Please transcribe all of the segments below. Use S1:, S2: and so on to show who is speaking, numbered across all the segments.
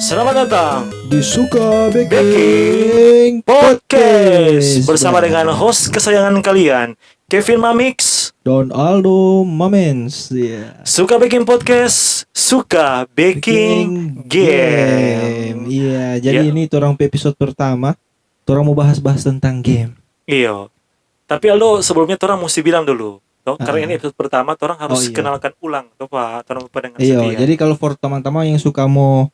S1: Selamat datang
S2: di Suka
S1: Baking
S2: Baking
S1: Podcast bersama dengan host kesayangan kalian, Kevin Mamix,
S2: Don Aldo Mamens.
S1: Suka Baking Podcast, suka baking game.
S2: Iya, jadi
S1: Ya.
S2: ini torang episode pertama. Torang mau bahas-bahas tentang game.
S1: Iya. Tapi Aldo, sebelumnya torang mesti bilang dulu. Toh, karena ini episode pertama, torang harus
S2: iya.
S1: kenalkan ulang, toh Pak, torang lupa dengan
S2: Iya,
S1: setia.
S2: jadi kalau for teman-teman yang suka mau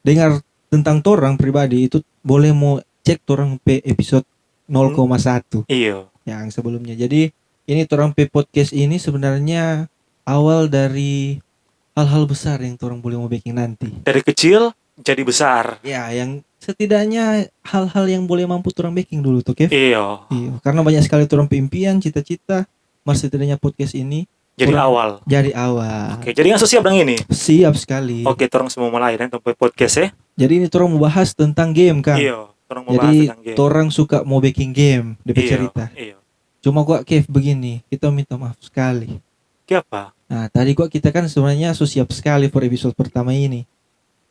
S2: dengar tentang torang pribadi itu boleh mau cek torang episode 0,1
S1: Iya.
S2: yang sebelumnya. Jadi ini torang podcast ini sebenarnya awal dari hal-hal besar yang torang boleh mau baking nanti.
S1: Dari kecil jadi besar.
S2: Ya, yang setidaknya hal-hal yang boleh mampu torang baking dulu tuh, Kev.
S1: Iya.
S2: Iya, karena banyak sekali torang impian, cita-cita, mas setidaknya podcast ini
S1: Jadi awal.
S2: Jadi awal.
S1: Oke, jadi langsung siap dengan ini.
S2: Siap sekali.
S1: Oke, torang semua mulai dan podcast ya.
S2: Jadi ini torang mau bahas tentang game, kan?
S1: Iya, torang mau bahas
S2: Jadi
S1: tentang game.
S2: torang suka mau baking game, DP cerita.
S1: Iya.
S2: Cuma gua Kev begini, kita minta maaf sekali.
S1: Kenapa?
S2: Nah, tadi gua kita kan sebenarnya siap sekali for episode pertama ini.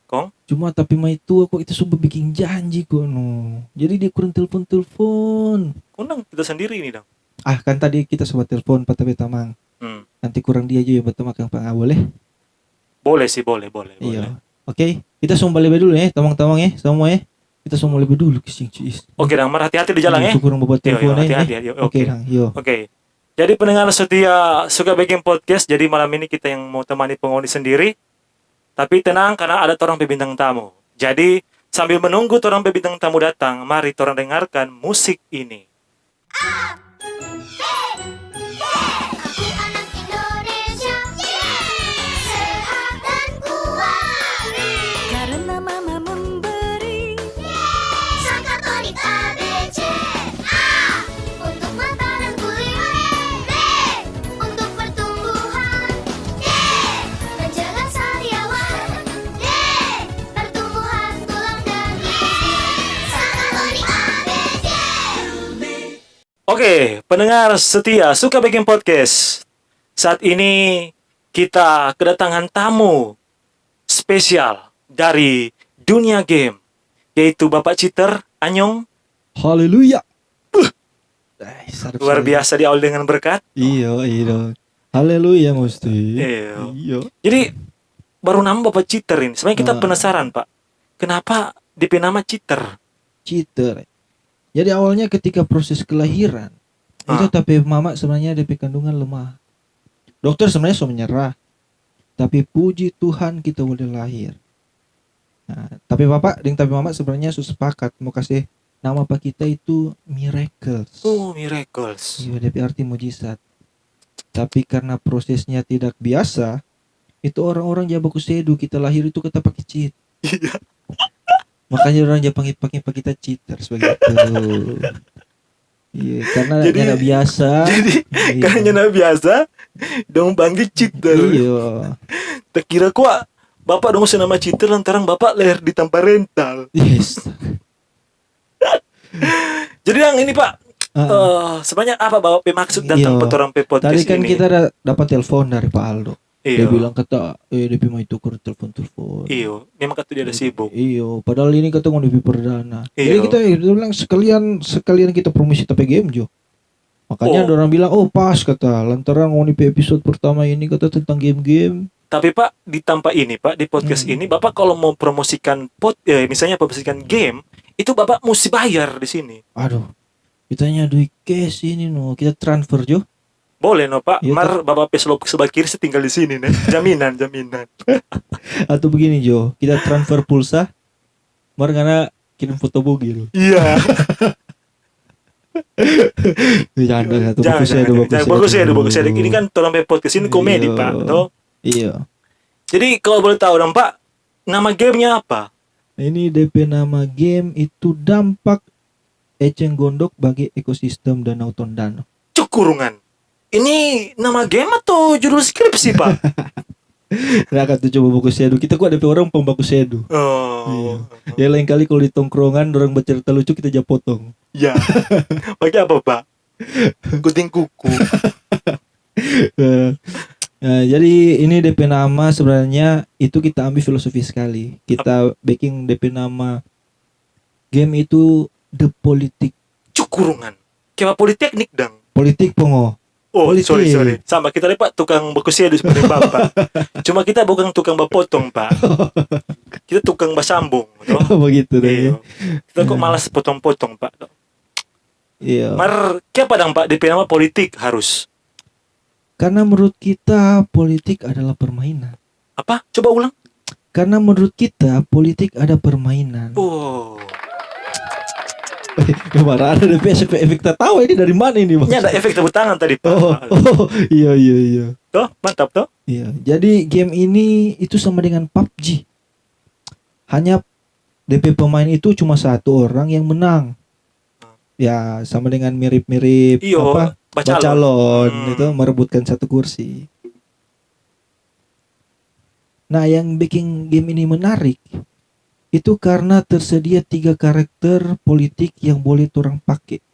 S1: Kong?
S2: Cuma tapi mah itu aku itu sumpah bikin janji kok no. Jadi dia kurang telepon.
S1: Undang kita sendiri ini dong.
S2: Ah, kan tadi kita sempat telepon Pak Tapi Tamang. Nanti kurang dia aja yang betul makan Pak boleh?
S1: Boleh sih, boleh.
S2: Iya. Oke, kita semua lebih dulu ya, tamang-tamang ya, semua ya. Kita semua lebih dulu kising cuis.
S1: Oke, Dang, hati-hati di jalan ya.
S2: Kurang buat telepon
S1: hati-hati.
S2: Oke, Dang, yo.
S1: Oke. Jadi pendengar setia Suka Baking Podcast, jadi malam ini kita yang mau temani penghuni sendiri. Tapi tenang karena ada torang bintang tamu. Jadi sambil menunggu torang bintang tamu datang, mari torang dengarkan musik ini.
S3: Aku anak Indonesia, sehat dan kuat. Karena mama memberi Sakatonik ABC. A untuk mata dan kulit, B untuk pertumbuhan, D menjaga sariawan, D pertumbuhan tulang dan gizi. Sakatonik ABC.
S1: Oke, pendengar setia Suka Baking Podcast. Saat ini kita kedatangan tamu spesial dari dunia game, yaitu Bapak Citer Anyong.
S2: Haleluya.
S1: Luar biasa diawali dengan berkat.
S2: Iya. Haleluya mesti.
S1: Iya. Jadi baru nama Bapak Citer ini. Sebenarnya kita penasaran, Pak. Kenapa DP nama Citer?
S2: Citer. Jadi awalnya ketika proses kelahiran itu tapi mama sebenarnya DP kandungan lemah. Dokter sebenarnya sudah menyerah. Tapi puji Tuhan kita boleh lahir. Nah, tapi mama sebenarnya sudah sepakat mau kasih nama pak kita itu Miracles.
S1: Oh, Miracles.
S2: Iya, DP arti mujizat. Tapi karena prosesnya tidak biasa, itu orang-orang jago kusedu kita lahir itu kita pakai cheat.
S1: Iya.
S2: Makanya orang Jepang pakai kita cheaters begitu. Iya, karena nggak biasa.
S1: Jadi karena nggak biasa, dong panggil Citer.
S2: Iya.
S1: Tak kira kok Bapak dong nama Citer lantaran Bapak lahir di tanpa rental.
S2: Yes.
S1: Jadi yang ini Pak, sebenarnya apa Bapak maksud datang petorang podcast
S2: tadi kan
S1: ini?
S2: kita dapat telepon dari Pak Aldo.
S1: Iya.
S2: Dia bilang kata, dia mau itu kurang telepon.
S1: Iya, memang kata dia ada sibuk.
S2: Iya, padahal ini kata mau lebih perdana.
S1: Iya.
S2: Jadi kita bilang sekalian kita promosi tapi game jo. Makanya ada orang bilang, pas kata lantaran mau di episode pertama ini kata tentang game-game.
S1: Tapi Pak, di tanpa ini Pak, di podcast ini Bapak kalau mau promosikan misalnya promosikan game, itu Bapak mesti bayar di sini.
S2: Aduh. Kitanya duit cash ini no, kita transfer jo.
S1: Boleh no Pak,
S2: Ya,
S1: Bapak peslop sebelah kiri saya tinggal di sini nih. Jaminan.
S2: Atau begini Jo, kita transfer pulsa, karena kirim foto bugil.
S1: Iya.
S2: Jangan satu
S1: bagus ya. Ini kan tolong podcast ini komedi Pak, toh.
S2: Iya.
S1: Jadi kalau boleh tahu dong Pak, nama gamenya apa?
S2: Ini DP nama game itu dampak eceng gondok bagi ekosistem Danau Tondano.
S1: Cukurungan. Ini nama game atau judul skripsi Pak?
S2: Nah kan tuh coba baku sedu. Kita kok ada orang pembaku sedu.
S1: Oh.
S2: Iya. Ya lain kali kalau di tongkrongan orang bercerita lucu kita aja potong.
S1: Ya. Pakai apa Pak? Gunting kuku.
S2: Jadi ini DP nama sebenarnya itu kita ambil filosofi sekali. Kita backing DP nama game itu The Politik.
S1: Cukurungan. Kayak politeknik dang.
S2: Politik pongo.
S1: Oh,
S2: Politik.
S1: sorry. Sama kita Pak tukang bekusia di seperti Bapak. Cuma kita bukan tukang bapotong, Pak. Kita tukang basambung, toh.
S2: Begitu
S1: Iya.
S2: deh.
S1: Kita kok malas potong-potong, Pak.
S2: Iya.
S1: Mar, kenapa dang Pak DP nama politik harus?
S2: Karena menurut kita politik adalah permainan.
S1: Apa? Coba ulang.
S2: Karena menurut kita politik ada permainan.
S1: Oh.
S2: Kemana ada DP efek tertawa ini dari mana ini, Bang?
S1: Ini ada efek tepuk tangan tadi, Pak.
S2: Iya.
S1: Toh, mantap toh.
S2: Iya. Jadi game ini itu sama dengan PUBG. Hanya DP pemain itu cuma satu orang yang menang. Ya, sama dengan mirip-mirip
S1: Iyo,
S2: apa? Bacalon itu merebutkan satu kursi. Nah, yang bikin game ini menarik itu karena tersedia 3 karakter politik yang boleh orang pakai.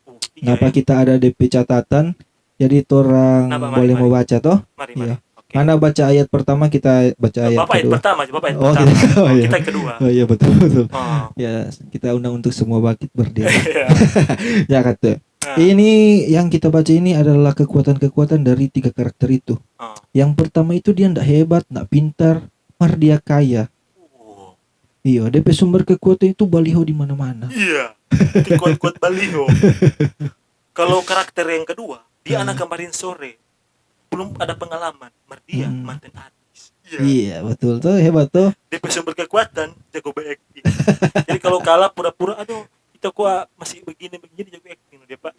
S1: Oh,
S2: Kenapa
S1: iya,
S2: kita ada DP catatan? Jadi orang
S1: Kenapa?
S2: boleh
S1: Mari.
S2: membaca toh?
S1: Mari.
S2: Iya.
S1: Oke.
S2: Mana baca ayat pertama, kita baca ayat
S1: Bapak ayat
S2: kedua.
S1: pertama, Bapak ayat
S2: Oh,
S1: pertama.
S2: gitu. Oh, iya.
S1: Kita yang kedua.
S2: Oh iya betul.
S1: Oh.
S2: Ya, kita undang untuk semua bangkit berdiri.
S1: Iya.
S2: Ya kata.
S1: Ah.
S2: Ini yang kita baca ini adalah kekuatan-kekuatan dari 3 karakter itu.
S1: Oh.
S2: Yang pertama itu dia ndak hebat, ndak pintar, mar dia kaya.
S1: Oh.
S2: Iya, DP sumber kekuatan itu baliho di mana-mana.
S1: Iya. Kuat-kuat baliho. Kalau karakter yang kedua, dia anak kemarin sore. Belum ada pengalaman. Dia mantan artis. Iya.
S2: Iya, betul tuh, hebat tuh.
S1: Dia sumber kekuatan, jago acting. Jadi kalau kalah pura-pura, aduh, kita kok masih begini jago acting dia, Pak.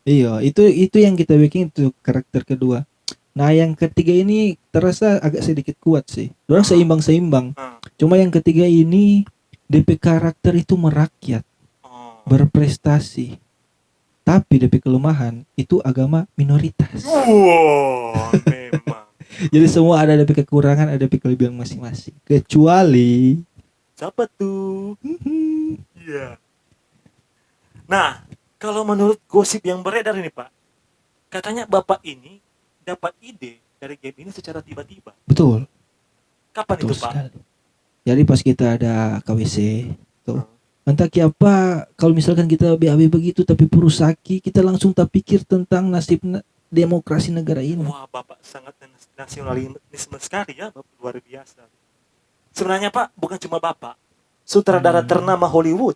S2: Iya, itu yang kita bikin itu karakter kedua. Nah, yang ketiga ini terasa agak sedikit kuat sih. Orang seimbang-seimbang.
S1: Ah.
S2: Cuma yang ketiga ini DP karakter itu merakyat,
S1: Oh.
S2: berprestasi. Tapi DP kelemahan itu agama minoritas.
S1: Wow, memang.
S2: Jadi semua ada DP kekurangan, ada DP kelebihan masing-masing. Kecuali
S1: Siapa tuh? Iya. Nah, kalau menurut gosip yang beredar ini, Pak, katanya Bapak ini dapat ide dari game ini secara tiba-tiba.
S2: betul.
S1: Kapan
S2: Betul
S1: itu, Pak?
S2: sekali. Jadi pas kita ada KWC tuh, entah apa kalau misalkan kita BAB begitu tapi Purusaki, kita langsung terpikir tentang nasib demokrasi negara ini.
S1: Wah, Bapak sangat nasionalisme sekali ya, Bapak luar biasa. Sebenarnya, Pak, bukan cuma Bapak. Sutradara ternama Hollywood,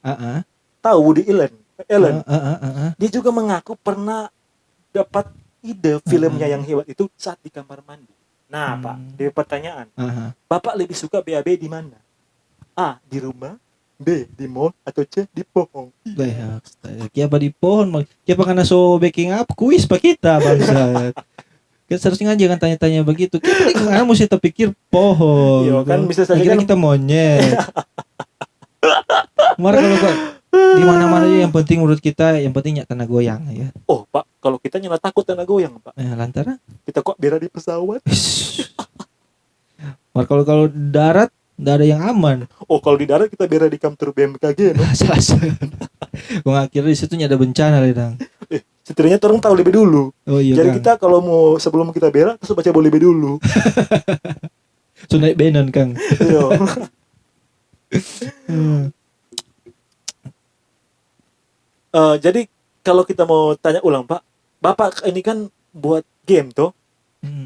S1: tahu Woody Allen. Dia juga mengaku pernah dapat ide filmnya yang hebat itu saat di kamar mandi. Nah, Pak, dia pertanyaan. Bapak lebih suka BAB di mana? A, di rumah, B, di mall, atau C, di pohon.
S2: Kiapa di pohon, kiapa karena so baking up kuis pak kita bangsa. Kita seharusnya jangan tanya-tanya begitu. Kita kan mesti terpikir pohon.
S1: Iya, kan bisa saja
S2: kira
S1: kan-
S2: kita monyet. Kemarin kalau di mana-mana aja yang penting menurut kita yang penting tanah goyang ya.
S1: Oh, Pak, kalau kita nyala takut tanah goyang, Pak.
S2: Lantaran
S1: Kita kok bera di pesawat?
S2: Mar kalau darat nggak ada yang aman.
S1: Oh, kalau di darat kita bera di kantor BMKG, no?
S2: Salah. Gua akhirnya di situ ada bencana ledang.
S1: Setidaknya orang tahu lebih dulu.
S2: Oh iya.
S1: Jadi
S2: Kang.
S1: kita kalau mau sebelum kita bera, terus baca lebih dulu.
S2: So naik benan Kang.
S1: Iya. Jadi kalau kita mau tanya ulang, Pak, Bapak ini kan buat game tuh.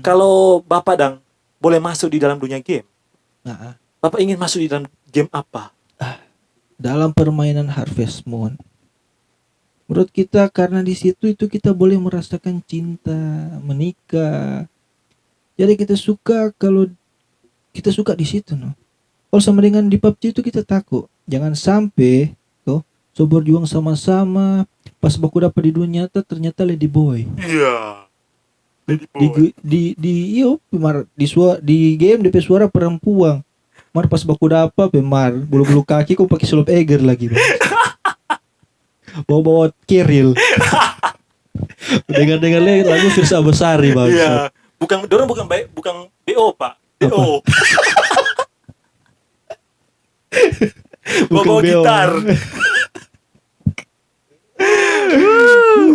S1: Kalau Bapak dang boleh masuk di dalam dunia game, Bapak ingin masuk di dalam game apa?
S2: Dalam permainan Harvest Moon. Menurut kita karena di situ itu kita boleh merasakan cinta, menikah. Jadi kita suka kalau kita suka di situ, no. Kalau sama dengan di PUBG itu kita takut. Jangan sampai tuh so berjuang sama-sama pas baku dapat di dunia nyata ternyata lady boy.
S1: Iya.
S2: Di game DP suara perempuan. Mar pas baku dapat pemar bulu-bulu kaki kok pakai slop eger lagi. Bawa-bawa kiril. Dengar-dengar lagu Firsa Besari bang.
S1: Iya. Bukan dorong bukan BO, Pak. BO. Bawa
S2: BO.
S1: gitar.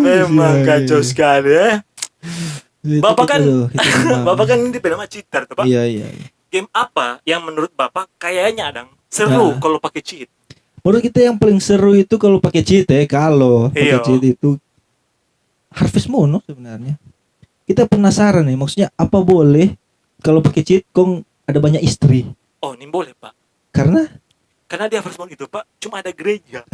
S1: Memang
S2: Iya,
S1: kacau
S2: iya.
S1: sekali ya.
S2: Itu
S1: Bapak
S2: kita
S1: kan
S2: tuh, kita memang.
S1: Bapak kan ini nama cheater tuh, Pak.
S2: Iya, iya, iya.
S1: Game apa yang menurut Bapak kayaknya Adang seru
S2: Nah.
S1: kalau pakai cheat?
S2: Menurut kita yang paling seru itu kalau pakai cheat ya, kalau pakai
S1: Iya.
S2: cheat itu Harvest Moon no, sebenarnya. Kita penasaran nih, maksudnya apa boleh kalau pakai cheat kong ada banyak istri?
S1: Oh, ini boleh, Pak.
S2: Karena
S1: Karena di Harvest Moon itu, Pak, cuma ada gereja.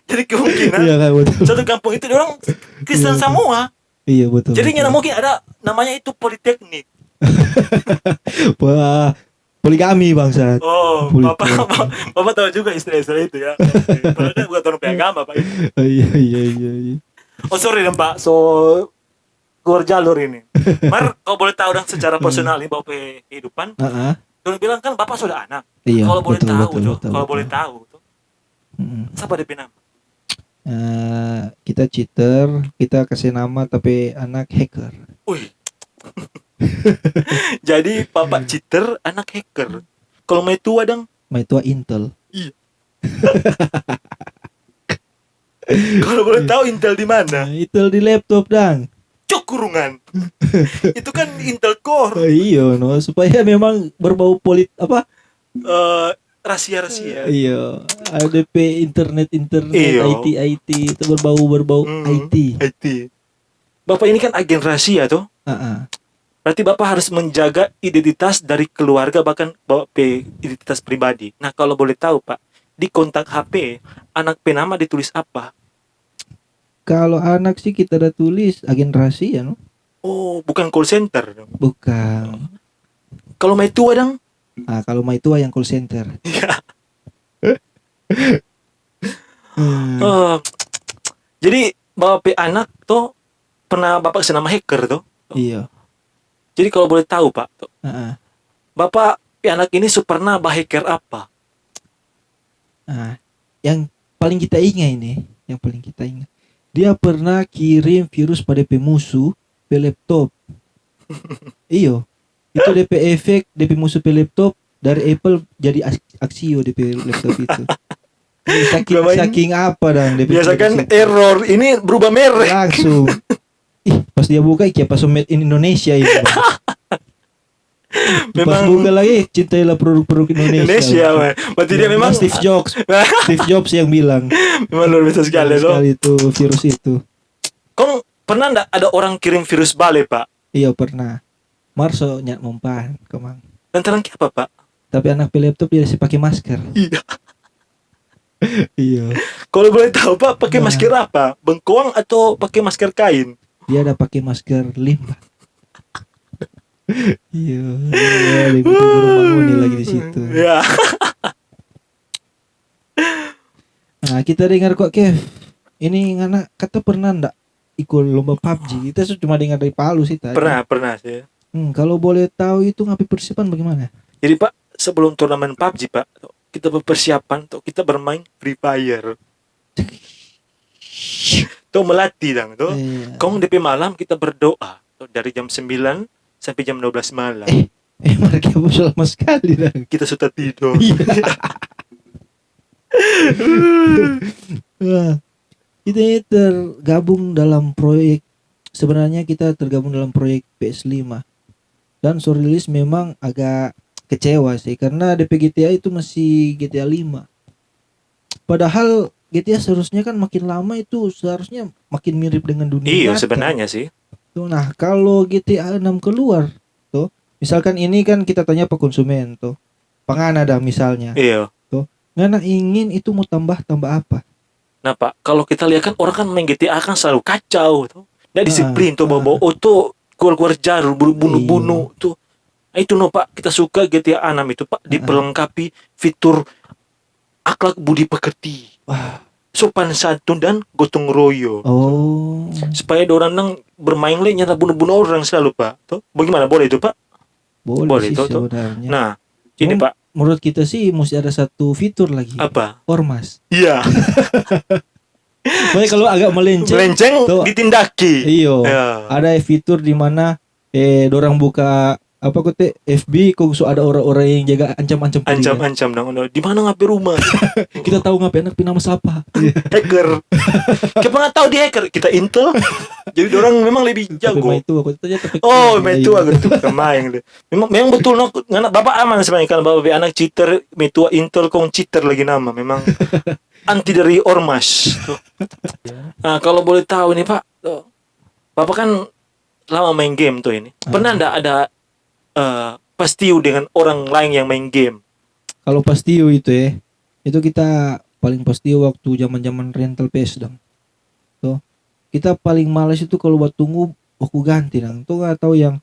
S1: Jadi kemungkinan
S2: iya kan betul.
S1: satu kampung itu orang Kristen
S2: Iya,
S1: semua.
S2: Iya betul.
S1: Jadi
S2: betul.
S1: nggak mungkin ada namanya itu politeknik.
S2: Wah, poligami bangsa.
S1: Oh,
S2: Politeknik.
S1: Bapak tahu juga istilah-istilah itu ya. Padahal bukan orang agama, Pak.
S2: Iya, iya, iya, iya.
S1: Oh, sorry dong, Pak. So keluar jalur ini. Mar, kalau boleh tahu dong secara personal ini Bapak punya kehidupan.
S2: Heeh.
S1: Dulu bilang kan Bapak sudah anak.
S2: Iya,
S1: Kalau boleh
S2: betul,
S1: tahu,
S2: betul,
S1: tuh,
S2: betul,
S1: kalau
S2: betul.
S1: boleh tahu, tuh,
S2: Mm-mm.
S1: siapa DP nama?
S2: Kita cheater, kita kasih nama tapi anak hacker.
S1: Wih. Jadi Bapak cheater, anak hacker. Kalau mau tua dong,
S2: Mai tua Intel.
S1: kalau boleh tahu Intel di mana?
S2: Intel di laptop dang.
S1: Cok kurungan. Itu kan Intel Core.
S2: Iya no, supaya memang berbau
S1: Rahasia-rahasia.
S2: Iya, ADP internet
S1: Iya.
S2: IT itu berbau IT.
S1: IT. Bapak ini kan agen rahasia tuh.
S2: Heeh.
S1: Berarti Bapak harus menjaga identitas dari keluarga bahkan Bapak identitas pribadi. Nah, kalau boleh tahu, Pak, di kontak HP anak penama ditulis apa?
S2: Kalau anak sih kita udah tulis agen rahasia no.
S1: Oh, bukan call center.
S2: Bukan.
S1: Kalau mau tua dong?
S2: Kalau Mai tua yang call center.
S1: Iya.
S2: Hmm.
S1: Oh, jadi Bapak anak tuh pernah Bapak kasih nama hacker tuh.
S2: Iya.
S1: Jadi kalau boleh tahu, Pak, tuh,
S2: Heeh.
S1: Bapak anak ini pernah hacker apa?
S2: Yang paling kita ingat ini, dia pernah kirim virus pada DP musuh pe laptop. Iyo, itu DP efek DP musuh pe laptop dari Apple jadi Axio DP laptop itu. Jadi saking apa dan DP
S1: Biasa kan
S2: virus itu.
S1: error, ini berubah merek.
S2: Langsung. Pas dia buka kayak pas made in Indonesia itu. Bang. Pas
S1: Memang
S2: buka lagi cintailah produk-produk Indonesia.
S1: Bang. Berarti dia memang
S2: Steve Jobs yang bilang.
S1: memang luar biasa sekali loh.
S2: Sekali itu virus itu.
S1: Kong pernah ndak ada orang kirim virus balik, Pak?
S2: Iya pernah. Marso nyak mempan kemang.
S1: Lantaran apa, Pak?
S2: Tapi anak pe laptop dia masih pakai masker.
S1: Iya.
S2: Iya.
S1: Kalau boleh tahu, Pak, pakai
S2: Nah.
S1: masker apa? Bengkoang atau pakai masker kain?
S2: Dia ada pakai masker limbah. Iya. Dia bangun lagi di situ.
S1: Ya.
S2: Nah kita dengar kok Kev. Ini anak kata pernah ndak ikut lomba PUBG? Kita cuma dengar dari Palu sih tadi.
S1: Pernah sih.
S2: Kalau boleh tahu itu ngapain persiapan bagaimana?
S1: Jadi, Pak, sebelum turnamen PUBG, Pak, kita berpersiapan untuk kita bermain Free Fire. Tuh melatih dong, tuh.
S2: Iya.
S1: Kong DP malam kita berdoa tuh, dari jam 9 sampai jam 12 malam.
S2: Mereka lama sekali dah.
S1: Kita sudah tidur.
S2: Wah, kita ini tergabung dalam proyek. Sebenarnya kita tergabung dalam proyek PS5. Dan Sorilis memang agak kecewa sih karena DP GTA itu masih GTA 5. Padahal GTA seharusnya kan makin lama itu seharusnya makin mirip dengan dunia
S1: Iya,
S2: nyata.
S1: sebenarnya sih.
S2: Tuh, nah, kalau GTA 6 keluar tuh, misalkan ini kan kita tanya ke konsumen tuh. Pangan ada misalnya.
S1: Iya.
S2: Ngana ingin itu mau tambah apa?
S1: Nah, Pak, kalau kita lihat kan orang kan main GTA kan selalu kacau tuh. Nggak disiplin tuh bawa tuh keluar jarum bunuh-bunuh tuh. Nah, itu no, Pak, kita suka GTA 6 itu, Pak, diperlengkapi fitur akhlak budi pekerti.
S2: Wah.
S1: Sopan santun dan gotong royong.
S2: Oh.
S1: Supaya orang nang bermain le nyata bunuh-bunuh orang selalu, Pak. Tuh, bagaimana boleh itu, Pak?
S2: Boleh sih
S1: tuh.
S2: sebenarnya.
S1: Nah, ini, Pak,
S2: Menurut kita sih mesti ada satu fitur lagi.
S1: apa?
S2: Ormas.
S1: Iya.
S2: Pokoknya kalau agak melenceng
S1: Melenceng
S2: tuh,
S1: ditindaki.
S2: iyo.
S1: Ya.
S2: Ada fitur di mana dorang buka apa kok teh FB kok so ada orang-orang yang jaga ancam-ancam kali ya.
S1: Ancam-ancam dong. Di mana ngapain rumah?
S2: Kita tahu ngapain anak nama siapa.
S1: Hacker. Kita nggak tahu dia hacker. Kita intel. Jadi orang memang lebih
S2: Tapi
S1: jago.
S2: mah itu aku tanya tapi
S1: Oh, metua gitu kemain. Memang betul no. Nganak bapak aman sebenarnya kan bapak anak cheater, metua intel kong cheater lagi nama. Memang anti dari ormas. Tuh. Nah, kalau boleh tahu nih Pak, tuh, Bapak kan lama main game tuh ini. Pernah enggak ada pastiu dengan orang lain yang main game?
S2: Kalau pastiu itu ya, itu kita paling pastiu waktu zaman-zaman rental PS dong. Tuh. Kita paling malas itu kalau buat tunggu waktu ganti dong. Tuh nggak tahu yang.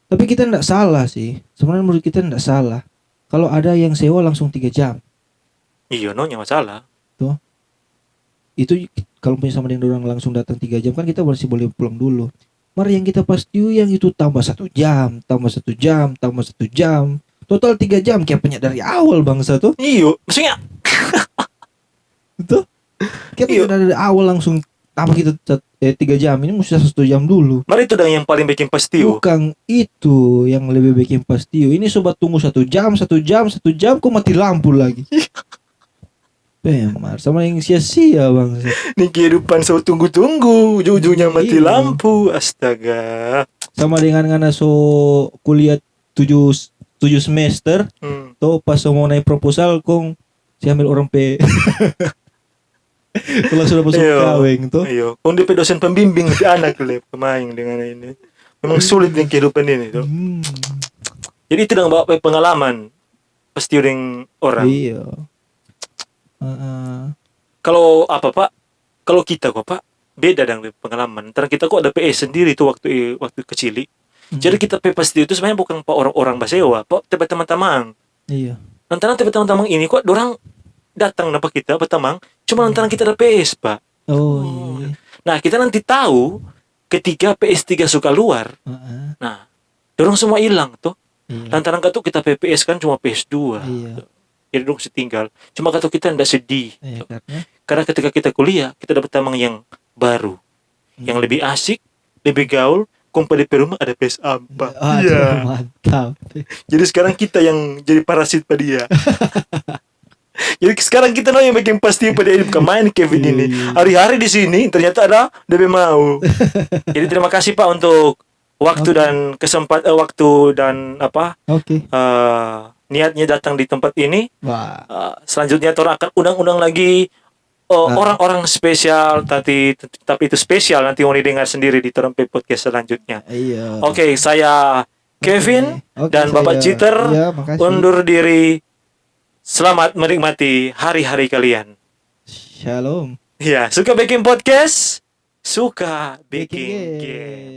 S2: Tapi kita nggak salah sih. Sebenarnya menurut kita nggak salah. Kalau ada yang sewa langsung 3 jam.
S1: Iya, no, nggak masalah.
S2: Itu kalau punya sama dengan orang langsung datang 3 jam kan kita masih boleh pulang dulu. Mari yang kita pastiu yang itu tambah 1 jam, tambah 1 jam, tambah 1 jam. Total 3 jam kayak punya dari awal bangsa tuh.
S1: Iya, maksudnya
S2: Itu kayak
S1: Iya.
S2: punya dari awal langsung tambah kita 3 jam ini mesti 1 jam dulu.
S1: mari itu dong yang paling bikin pastiu.
S2: Bukan itu yang lebih bikin pastiu. Ini sobat tunggu 1 jam, 1 jam, 1 jam kok mati lampu lagi. Pemar sama yang sia-sia bangsa.
S1: Nih kehidupan so tunggu-tunggu, ujung-ujungnya mati
S2: Iya.
S1: lampu. Astaga.
S2: Sama dengan ngana so kuliah 7 semester
S1: Hmm.
S2: tuh pas so mau naik proposal kong si ambil orang P. Kalau sudah masuk
S1: Iya.
S2: kaweng tuh.
S1: Iya, kung di pa dosen pembimbing si anak le pemain dengan ini. Memang sulit nih kehidupan ini tuh.
S2: Hmm,
S1: Jadi itu dong bawa pengalaman pasti dengan orang.
S2: iya. Heeh.
S1: Kalau apa Pak? Kalau kita kok Pak beda dengan pengalaman. Ntar kita kok ada PS sendiri tuh waktu kecil. Jadi kita pasti itu sebenarnya bukan Pak orang-orang basewa, Pak teman-teman.
S2: Iya.
S1: Lantaran teman-teman ini kok orang datang napa kita berteman, cuma lantaran kita ada PS Pak.
S2: Oh, iya.
S1: Nah kita nanti tahu ketika PS3 suka luar,
S2: Heeh.
S1: nah dorong semua hilang tuh.
S2: Iya.
S1: Lantaran katu kita PPS kan cuma PS2.
S2: Iya.
S1: Jadi dong setinggal. Cuma katu kita ndak sedih.
S2: Iya, karena
S1: Karena ketika kita kuliah, kita dapat teman yang baru, yang lebih asik, lebih gaul. Kompa di rumah ada PS4.
S2: aduh, mantap.
S1: Jadi sekarang kita yang jadi parasit pada dia. Jadi sekarang kita yang bikin pasti pada hidup kemain Kevin
S2: Iya,
S1: ini.
S2: iya.
S1: Hari-hari di sini ternyata ada DB mau. Jadi terima kasih Pak untuk waktu
S2: Oke.
S1: dan waktu dan apa
S2: Oke.
S1: niatnya datang di tempat ini.
S2: Wah.
S1: Selanjutnya orang akan undang-undang lagi orang-orang spesial tapi itu spesial nanti mau didengar sendiri di Terempe Podcast selanjutnya.
S2: Iya.
S1: Oke, saya Kevin
S2: Oke,
S1: dan Bapak
S2: saya-
S1: Citer
S2: Iya, makasih.
S1: undur diri. Selamat menikmati hari-hari kalian.
S2: Shalom.
S1: Ya, suka bikin podcast, suka bikin
S2: Bikin
S1: game.